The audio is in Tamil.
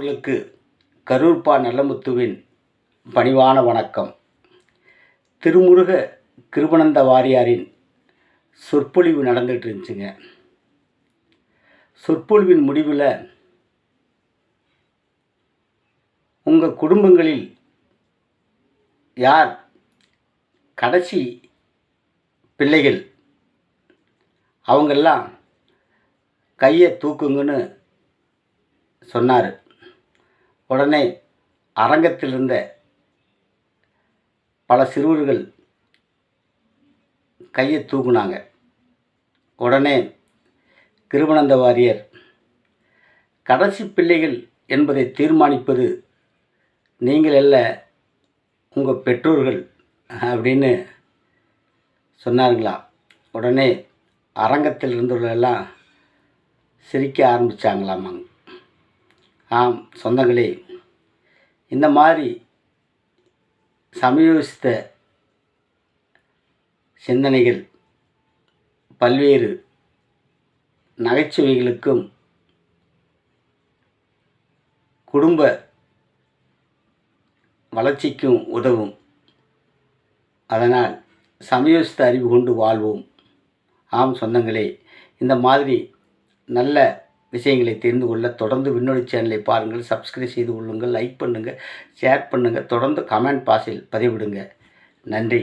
அன்பர்களுக்கு கரூர்பா நல்லமுத்துவின் பணிவான வணக்கம். திருமுருக கிருபானந்த வாரியாரின் சொற்பொழிவு நடந்துகிட்டு இருந்துச்சுங்க. சொற்பொழிவின் முடிவில் உங்கள் குடும்பங்களில் யார் கடைசி பிள்ளைகள் அவங்கெல்லாம் கையை தூக்குங்கன்னு சொன்னார். உடனே அரங்கத்தில் இருந்த பல சிறுவர்கள் கையை தூக்குனாங்க. உடனே கிருபானந்த வாரியார், கடைசி பிள்ளைகள் என்பதை தீர்மானிப்பது நீங்கள் அல்ல, உங்கள் பெற்றோர்கள் அப்படின்னு சொன்னார்களா. உடனே அரங்கத்தில் இருந்தவர்களெல்லாம் சிரிக்க ஆரம்பித்தாங்களாமாங்க. ஆம் சொந்தங்களே, இந்த மாதிரி சமயோசித்த சிந்தனைகள் பல்வேறு நகைச்சுவைகளுக்கும் குடும்ப வளர்ச்சிக்கும் உதவும். அதனால் சமயோசித்த அறிவு கொண்டு வாழ்வோம். ஆம் சொந்தங்களே, இந்த மாதிரி நல்ல விஷயங்களை தெரிந்து கொள்ள தொடர்ந்து விண்ணொலி சேனலை பாருங்கள், சப்ஸ்கிரைப் செய்து கொள்ளுங்கள், லைக் பண்ணுங்கள், ஷேர் பண்ணுங்கள், தொடர்ந்து கமெண்ட் பாக்ஸில் பதிவிடுங்க. நன்றி.